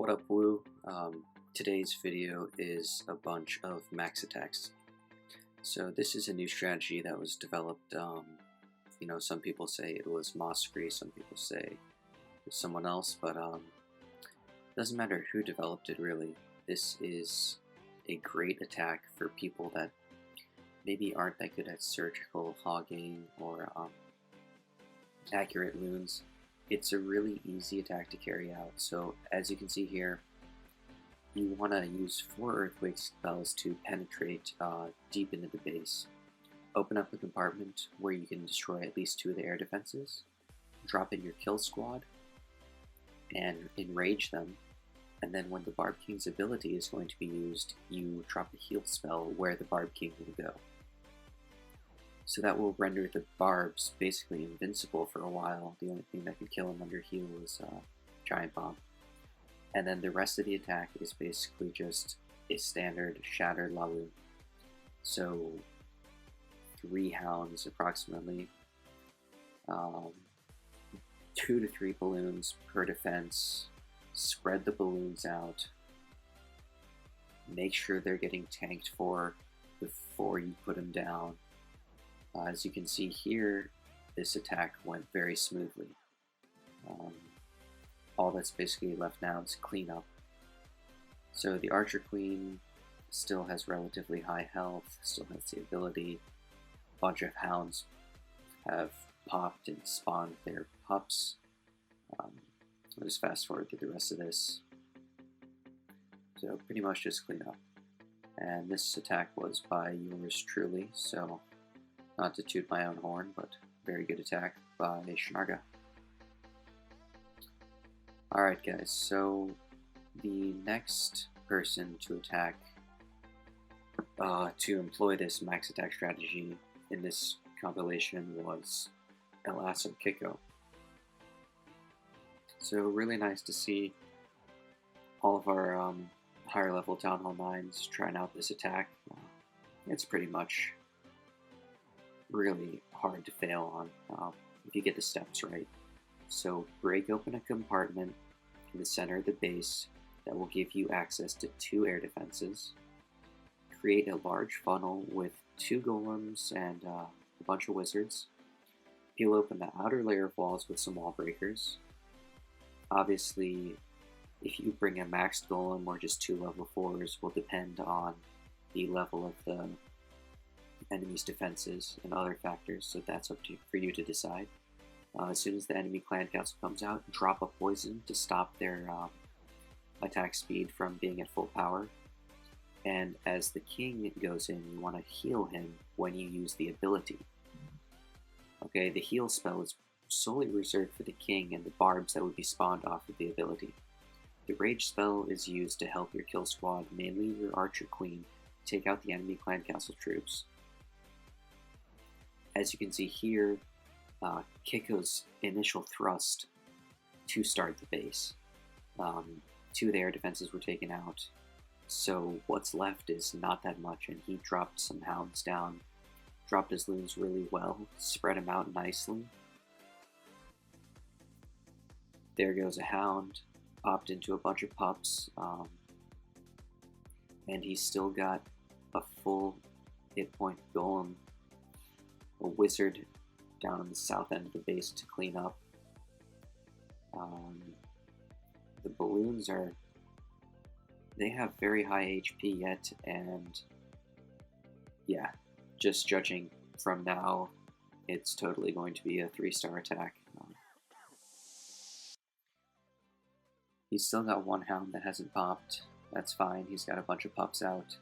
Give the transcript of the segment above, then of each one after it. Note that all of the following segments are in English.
What up, Woo? Today's video is a bunch of max attacks. So this is a new strategy that was developed, some people say it was Moscree, some people say it was someone else, but it doesn't matter who developed it really. This is a great attack for people that maybe aren't that good at surgical hogging or accurate loons. It's a really easy attack to carry out. So as you can see here, you want to use 4 earthquake spells to penetrate deep into the base. Open up a compartment where you can destroy at least 2 of the air defenses, drop in your kill squad, and enrage them, and then when the Barb King's ability is going to be used, you drop a heal spell where the Barb King will go. So that will render the Barbs basically invincible for a while. The only thing that can kill them under heal is Giant Bomb. And then the rest of the attack is basically just a standard Shattered Lalu. So 3 Hounds approximately, 2 to 3 balloons per defense, spread the balloons out, make sure they're getting tanked for before you put them down. As you can see here, this attack went very smoothly. All that's basically left now is cleanup. So the Archer Queen still has relatively high health, still has the ability. A bunch of Hounds have popped and spawned their pups. I'll just fast forward through the rest of this. So pretty much just clean up. And this attack was by yours truly, so not to toot my own horn, but very good attack by Sharga. Alright guys, so the next person to attack, to employ this max attack strategy in this compilation was Asso Kicko. So really nice to see all of our higher level Town Hall 9s trying out this attack. It's pretty much really hard to fail on if you get the steps right. So break open a compartment in the center of the base that will give you access to 2 air defenses. Create a large funnel with 2 golems and a bunch of wizards. Peel open the outer layer of walls with some wall breakers. Obviously, if you bring a maxed golem or just 2 level 4s will depend on the level of the enemy's defenses and other factors, so that's up for you to decide. As soon as the enemy clan council comes out, drop a poison to stop their attack speed from being at full power. And as the king goes in, you want to heal him when you use the ability. Okay, the heal spell is solely reserved for the king and the barbs that would be spawned off of the ability. The rage spell is used to help your kill squad, mainly your Archer Queen, take out the enemy clan council troops. As you can see here, Kicko's initial thrust to start the base. 2 of the air defenses were taken out, so what's left is not that much, and he dropped some Hounds down, dropped his loons really well, spread them out nicely. There goes a Hound, popped into a bunch of pups, and he's still got a full hit point golem, a wizard down on the south end of the base to clean up. The balloons they have very high HP yet, and yeah, just judging from now, it's totally going to be a 3-star attack. He's still got 1 Hound that hasn't popped. That's fine, he's got a bunch of pups out.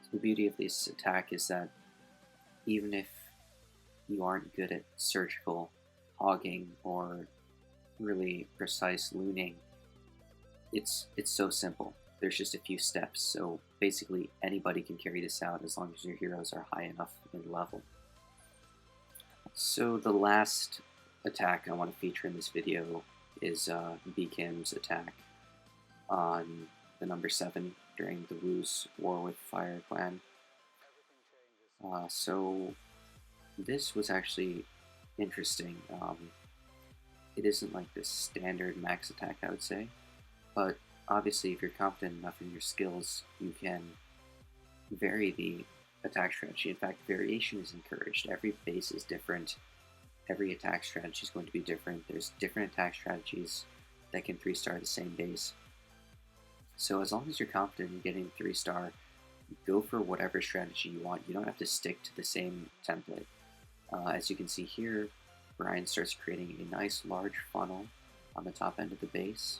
So the beauty of this attack is that even if you aren't good at surgical hogging or really precise looning, it's so simple. There's just a few steps, so basically anybody can carry this out as long as your heroes are high enough in level. So the last attack I want to feature in this video is bkim's attack on the number 7 during the Wu's War with Fire clan. So this was actually interesting. It isn't like the standard max attack, I would say, but obviously, if you're confident enough in your skills, you can vary the attack strategy. In fact, variation is encouraged. Every base is different. Every attack strategy is going to be different. There's different attack strategies that can 3-star the same base. So as long as you're confident in getting 3-star, go for whatever strategy you want. You don't have to stick to the same template. As you can see here, Brian starts creating a nice large funnel on the top end of the base.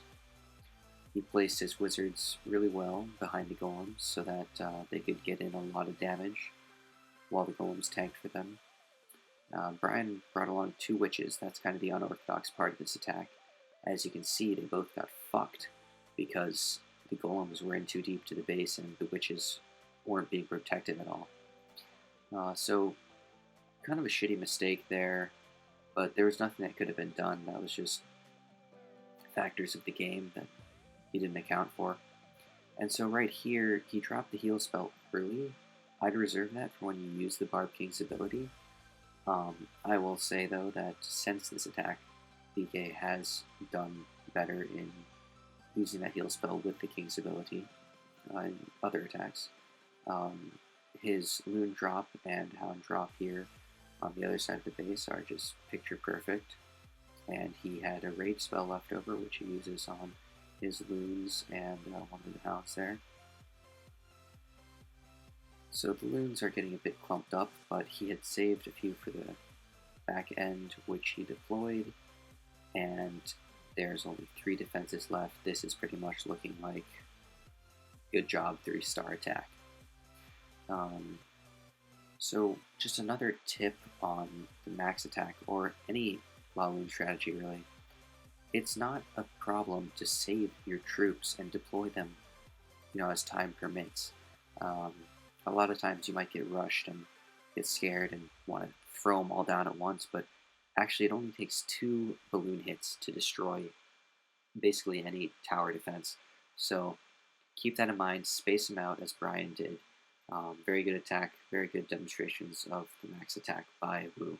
He placed his wizards really well behind the golems so that they could get in a lot of damage while the golems tanked for them. Brian brought along 2 witches. That's kind of the unorthodox part of this attack. As you can see, they both got fucked because the golems were in too deep to the base and the witches weren't being protected at all. So, kind of a shitty mistake there, but there was nothing that could have been done. That was just factors of the game that he didn't account for. And so right here, he dropped the heal spell early. I'd reserve that for when you use the Barb King's ability. I will say, though, that since this attack, BK has done better in using that heal spell with the King's ability in other attacks. His Loon drop and Hound drop here on the other side of the base are just picture perfect. And he had a Rage spell left over, which he uses on his Loons and one of the Hounds there. So the Loons are getting a bit clumped up, but he had saved a few for the back end, which he deployed, and there's only 3 defenses left. This is pretty much looking like good job 3-star attack. So just another tip on the max attack, or any Loon strategy really. It's not a problem to save your troops and deploy them, as time permits. A lot of times you might get rushed and get scared and want to throw them all down at once, but actually it only takes 2 balloon hits to destroy basically any tower defense. So keep that in mind, space them out as Brian did. Very good attack, very good demonstrations of the max attack by Wu.